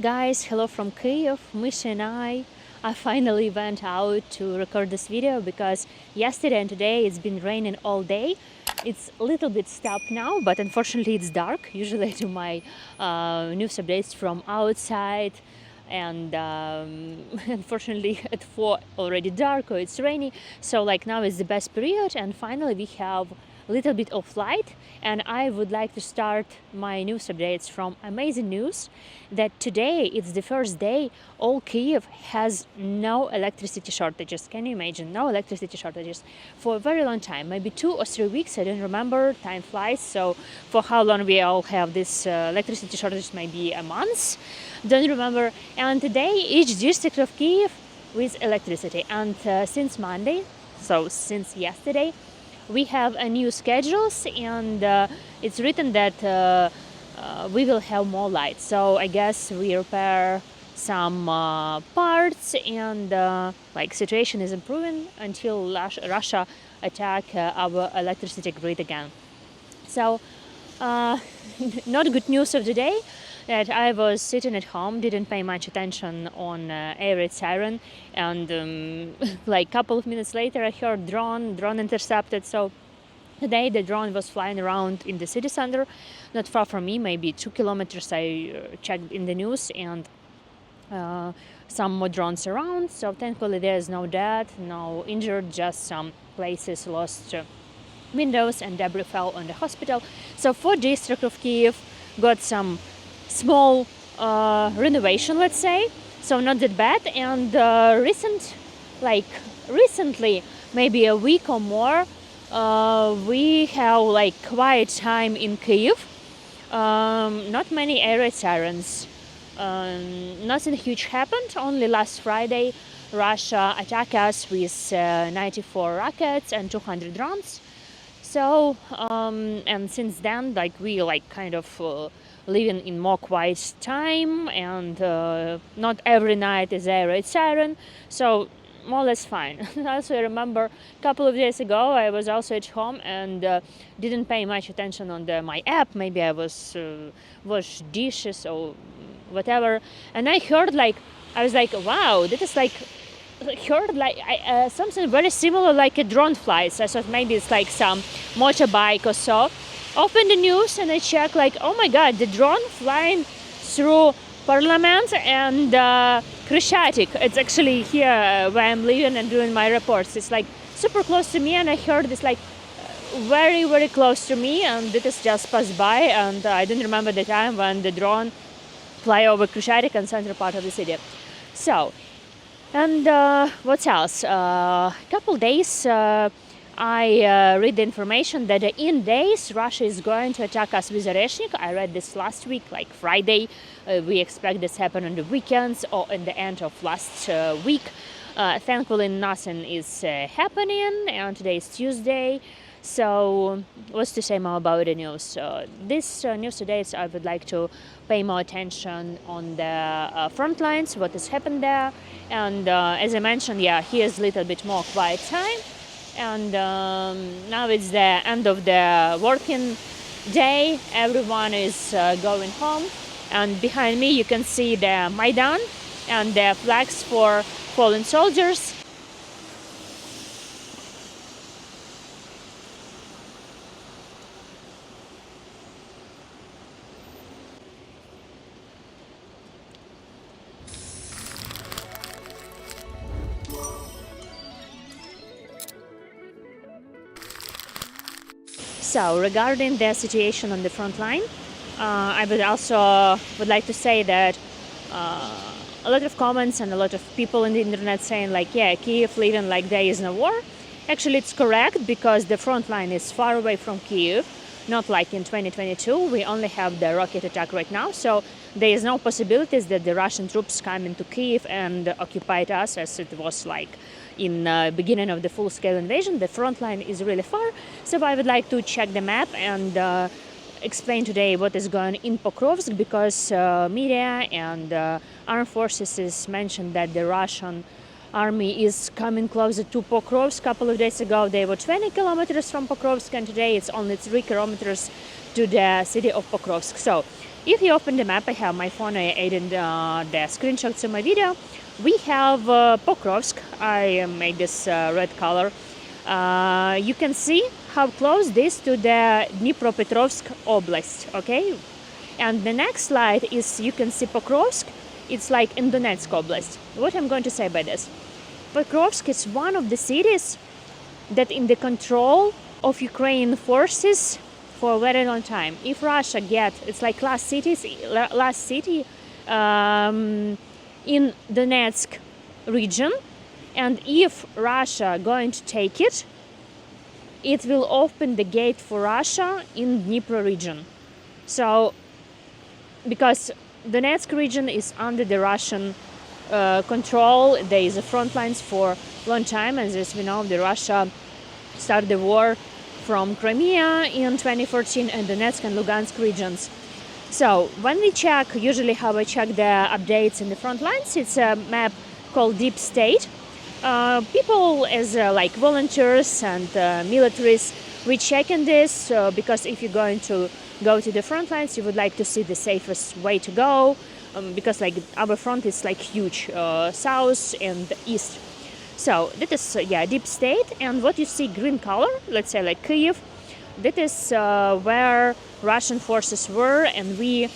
Guys, hello from Kyiv. Misha and I finally went out to record this video because yesterday and today it's been raining all day. It's a little bit stopped now, but unfortunately it's dark. Usually I do my news updates from outside, and unfortunately at 4 already dark or it's rainy. So like now is the best period, and finally we have a little bit of light, and I would like to start my news updates from amazing news that today it's the first day all Kyiv has no electricity shortages. Can you imagine? No electricity shortages for a very long time, maybe 2 or 3 weeks. I don't remember, time flies. So for how long we all have this electricity shortages, maybe a month, don't remember. And today each district of Kyiv with electricity, and since Monday, so since yesterday, we have a new schedules, and it's written that we will have more light. So I guess we repair some parts, and like situation is improving until Russia attack our electricity grid again. So not good news of the day, that I was sitting at home, didn't pay much attention on air raid siren, and like couple of minutes later I heard drone intercepted. So today the drone was flying around in the city center, not far from me, maybe 2 kilometers. I checked in the news, and some more drones around. So thankfully there's no dead, no injured, just some places lost windows and debris fell on the hospital. So 4 districts of Kyiv got some small renovation, let's say, so not that bad. And recently, maybe a week or more, we have like quiet time in Kyiv. Not many air raid sirens. Nothing huge happened. Only last Friday Russia attacked us with 94 rockets and 200 drones. So and since then, like we like kind of living in more quiet time, and not every night is air raid siren, so more or less fine. Also, I remember a couple of days ago I was also at home and didn't pay much attention on my app. Maybe I was wash dishes or whatever, and I heard I was like, wow, that is like heard something very similar like a drone flies. I thought maybe it's like some motorbike or so. Open the news and I check, like, oh my god, the drone flying through Parliament and Khreshchatyk. It's actually here where I'm living and doing my reports. It's like super close to me, and I heard this like very, very close to me, and it is just passed by, and I didn't remember the time when the drone fly over Khreshchatyk and central part of the city. So, and what else? Couple days I read the information that in days Russia is going to attack us with Oreshnik. I read this last week, like Friday. We expect this happen on the weekends or in the end of last week. Thankfully nothing is happening, and today is Tuesday. So what's to say more about the news? This news today, I would like to pay more attention on the front lines, what has happened there. And as I mentioned, yeah, here's a little bit more quiet time. And now it's the end of the working day. Everyone is going home. And behind me you can see the Maidan and the flags for fallen soldiers. So regarding the situation on the front line, I would like to say that a lot of comments and a lot of people in the internet saying like, yeah, Kyiv living like there is no war. Actually, it's correct, because the front line is far away from Kyiv, not like in 2022. We only have the rocket attack right now, so there is no possibilities that the Russian troops come into Kyiv and occupied us as it was like in the beginning of the full-scale invasion. The front line is really far, so I would like to check the map and explain today what is going in Pokrovsk, because media and armed forces is mentioned that the Russian army is coming closer to Pokrovsk. A couple of days ago they were 20 kilometers from Pokrovsk, and today it's only 3 kilometers to the city of Pokrovsk. So If you open the map, I have my phone, I added the screenshots of my video. We have Pokrovsk. I made this red color. You can see how close this to the Dnipropetrovsk Oblast, okay? And the next slide is, you can see Pokrovsk. It's like in Donetsk Oblast. What I'm going to say by this? Pokrovsk is one of the cities that in the control of Ukrainian forces for a very long time. If Russia it's like last city in Donetsk region, and if Russia going to take it, it will open the gate for Russia in Dnipro region. So, because Donetsk region is under the Russian control, there is a front lines for a long time, and as we know, the Russia started the war from Crimea in 2014 and Donetsk and Lugansk regions. So when we check, usually how I check the updates in the front lines, it's a map called Deep State. People as like volunteers and militaries, we check in this because if you're going to go to the front lines, you would like to see the safest way to go, because like our front is like huge, south and east. So that is Deep State, and what you see green color, let's say like Kyiv, that is where Russian forces were, and we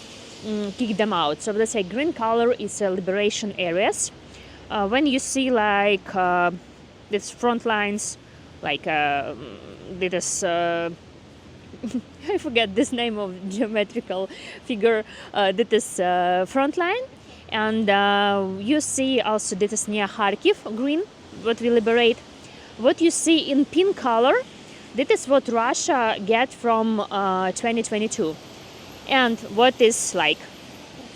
kicked them out. So let's say green color is liberation areas. When you see like these front lines, like that is I forget this name of geometrical figure, that is front line, and you see also that is near Kharkiv, green, what we liberate. What you see in pink color, that is what Russia get from 2022, and what is like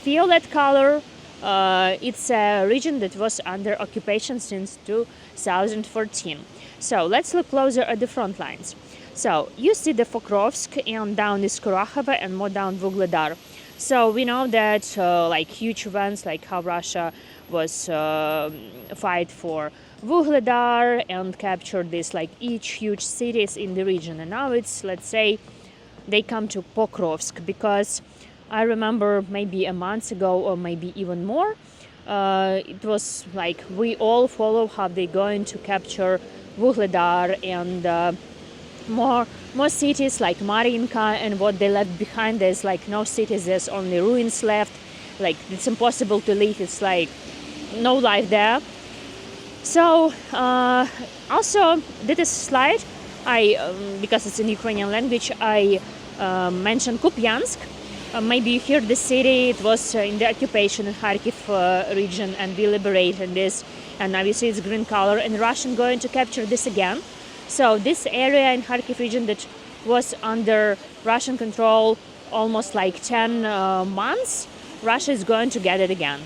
violet color, it's a region that was under occupation since 2014. So let's look closer at the front lines. So you see the Pokrovsk, and down is Kurakhova, and more down Vuhledar. So we know that like huge events, like how Russia was fight for Vuhledar and captured this like each huge cities in the region, and now it's, let's say, they come to Pokrovsk, because I remember maybe a month ago or maybe even more, it was like we all follow how they're going to capture Vuhledar and more cities like Mariinka, and what they left behind. There's like no cities, there's only ruins left, like it's impossible to live, it's like no life there. So also this slide, I because it's in Ukrainian language, I mentioned Kupiansk. Maybe you hear the city, it was in the occupation in Kharkiv region, and we liberated this, and obviously it's green color, and Russian going to capture this again. So this area in Kharkiv region that was under Russian control almost like 10 months, Russia is going to get it again.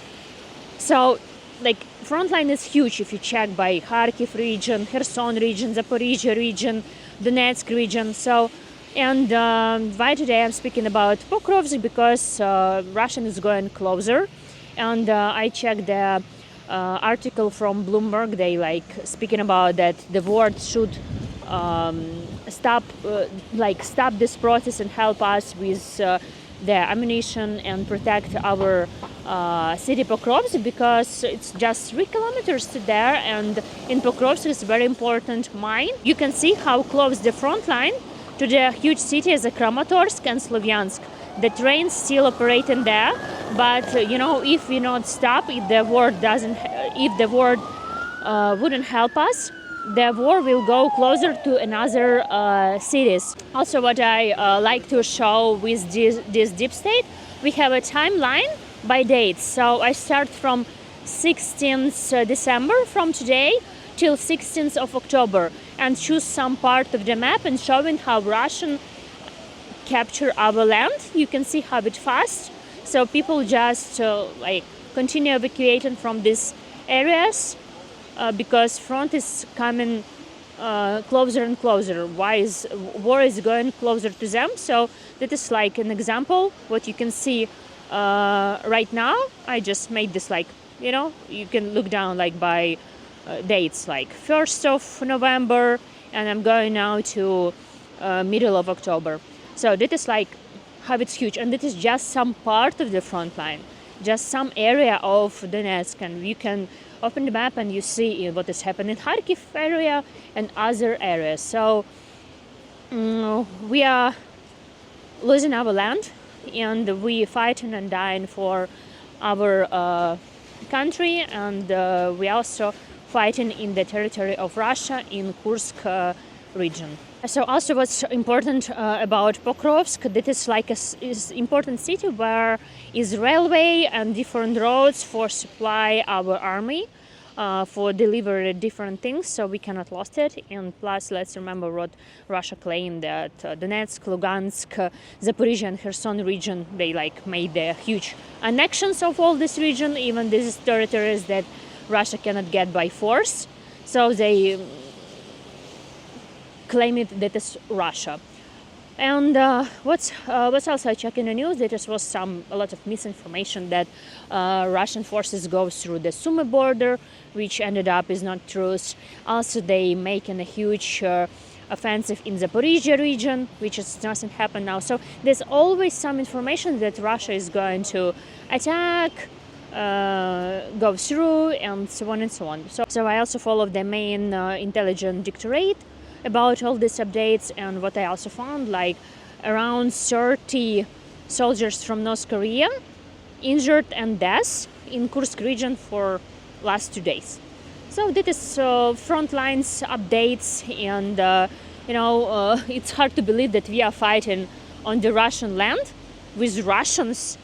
So like front line is huge if you check by Kharkiv region, Kherson region, Zaporizhia region, Donetsk region. So, and why today I'm speaking about Pokrovsk, because Russian is going closer, and I checked the article from Bloomberg. They like speaking about that the world should stop this process and help us with the ammunition and protect our city Pokrovsk, because it's just 3 kilometers to there, and in Pokrovsk is a very important mine. You can see how close the front line to the huge cities of Kramatorsk and Slovyansk. The trains still operating there, but you know, if we not stop, if the war wouldn't help us, the war will go closer to another cities. Also, what I like to show with this Deep State, we have a timeline by dates. So I start from 16th December, from today, till 16th of October, and choose some part of the map and showing how Russian capture our land. You can see how it fast. So people just like continue evacuating from these areas because front is coming closer and closer. War is going closer to them. So that is like an example what you can see right now. I just made this like, you know, you can look down like by dates like 1st of November, and I'm going now to middle of October. So that is like how it's huge, and it is just some part of the front line, just some area of Donetsk, and you can open the map and you see what is happening in Kharkiv area and other areas. So we are losing our land, and we fighting and dying for our country, and we also fighting in the territory of Russia in Kursk region. So also what's important about Pokrovsk, that is like is important city where is railway and different roads for supply our army, for deliver different things, so we cannot lost it. And plus, let's remember what Russia claimed, that Donetsk, Lugansk, Zaporizhia and Kherson region, they like made the huge annexions of all this region, even these territories that Russia cannot get by force. So they claim it that is Russia. And what's else I check in the news? There was a lot of misinformation that Russian forces go through the Sumy border, which ended up is not true. Also, they making a huge offensive in Zaporizhia region, which is nothing happened now. So there's always some information that Russia is going to attack, go through, and so on and so on. So I also follow the main intelligence directorate about all these updates, and what I also found, like around 30 soldiers from North Korea injured and death in Kursk region for last 2 days. So that is front lines updates, and it's hard to believe that we are fighting on the Russian land with Russians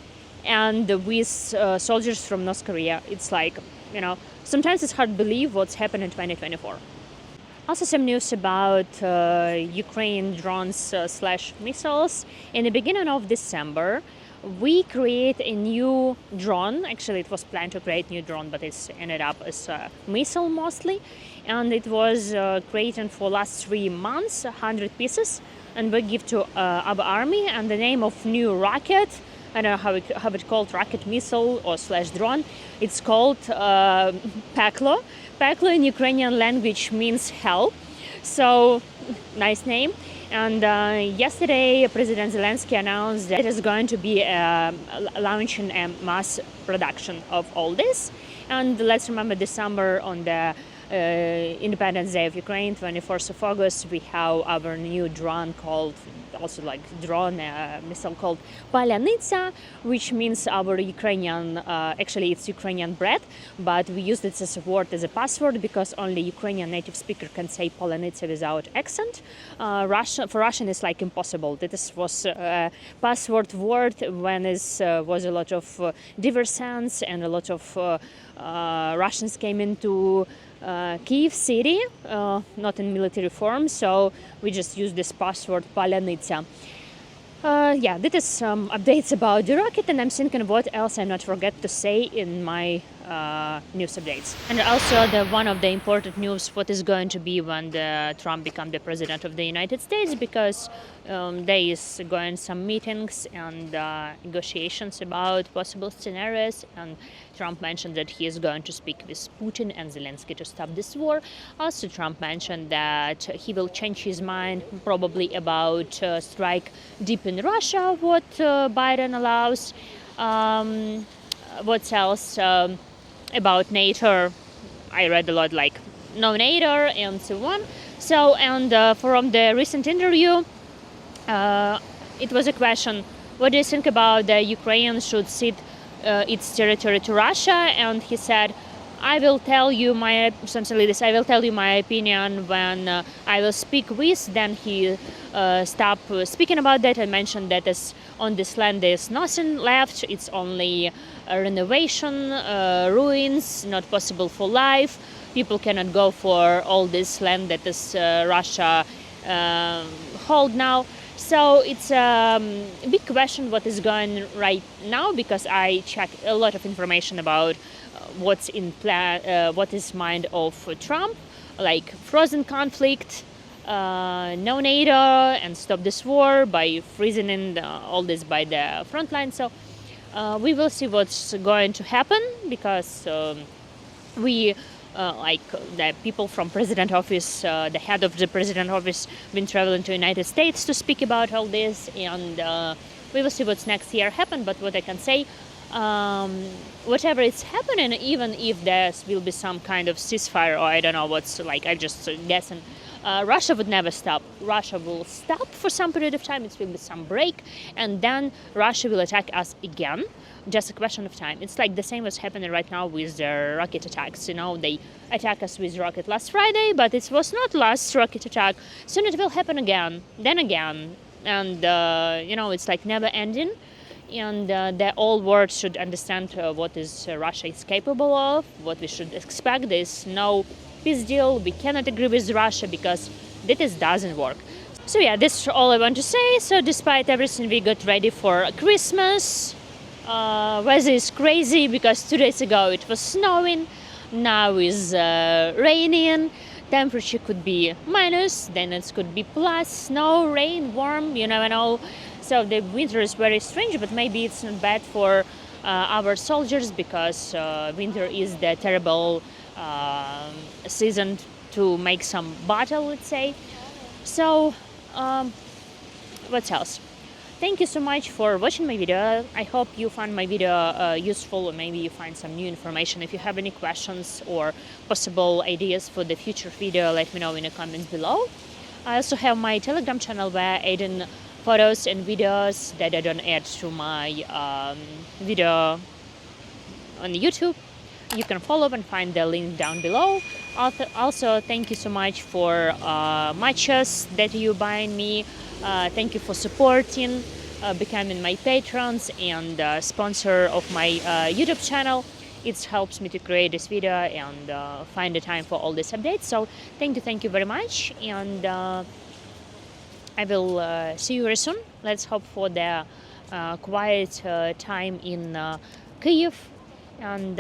and with soldiers from North Korea. It's like, sometimes it's hard to believe what's happened in 2024. Also some news about Ukraine drones slash missiles. In the beginning of December, we create a new drone. Actually, it was planned to create a new drone, but it's ended up as a missile mostly. And it was created for last 3 months, 100 pieces. And we give to our army, and the name of new rocket, I don't know how it called, rocket missile or slash drone. It's called Peklo. Peklo in Ukrainian language means hell. So nice name. And yesterday, President Zelensky announced that it is going to be launching a mass production of all this. And let's remember December, on the Independence Day of Ukraine, 24th of August, we have our new drone called, also like drone, missile called Palyanitsa, which means our Ukrainian, actually it's Ukrainian bread, but we use it as a word, as a password, because only Ukrainian native speaker can say Palyanitsa without accent. For Russian it's like impossible. This was a password word when it was a lot of diversions, and a lot of Russians came into Kyiv city, not in military form, so we just use this password Palyanitsa. That is some updates about the rocket, and I'm thinking what else I not forget to say in my news updates. And also one of the important news, what is going to be when Trump becomes the president of the United States, because there is going some meetings and negotiations about possible scenarios, and Trump mentioned that he is going to speak with Putin and Zelensky to stop this war. Also, Trump mentioned that he will change his mind probably about strike deep in Russia, what Biden allows. What else? About NATO, I read a lot, like no NATO and so on. So, and from the recent interview, it was a question, what do you think about the Ukraine should cede its territory to Russia? And he said, I will tell you something like this, I will tell you my opinion when I will speak with. Then he stopped speaking about that and mentioned that on this land there's nothing left, it's only a renovation, ruins, not possible for life. People cannot go for all this land that is Russia hold now. So it's a big question what is going right now, because I check a lot of information about what's in plan, what is mind of Trump, like frozen conflict, no NATO, and stop this war by freezing in all this by the front line. So we will see what's going to happen, because we like the people from president office, the head of the president office, been traveling to United States to speak about all this, and We will see what's next year happen, but what I can say, whatever is happening, even if there will be some kind of ceasefire, or I don't know what's like, I just guessing, Russia would never stop. Russia will stop for some period of time, it will be some break, and then Russia will attack us again. Just a question of time. It's like the same was happening right now with the rocket attacks. They attack us with rocket last Friday, but it was not last rocket attack. Soon it will happen again, then again. And, it's like never ending. And the whole world should understand what is Russia is capable of, what we should expect. There's no peace deal. We cannot agree with Russia because this doesn't work. So yeah, this is all I want to say. So despite everything, we got ready for Christmas. Weather is crazy because 2 days ago it was snowing, now is raining. Temperature could be minus, then it could be plus, snow, rain, warm, you never know. So the winter is very strange, but maybe it's not bad for our soldiers because winter is the terrible season to make some battle, let's say. So what else? Thank you so much for watching my video. I hope you found my video useful, or maybe you find some new information. If you have any questions or possible ideas for the future video, let me know in the comments below. I also have my Telegram channel where I add in photos and videos that I don't add to my video on YouTube. You can follow and find the link down below. Also, thank you so much for matches that you buy me. Thank you for supporting, becoming my patrons and sponsor of my YouTube channel. It helps me to create this video and find the time for all these updates. So thank you very much, and I will see you very soon. Let's hope for the quiet time in Kyiv. And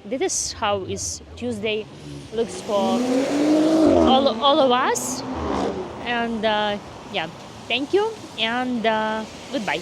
this is how is Tuesday looks for all of us. And yeah, thank you and goodbye.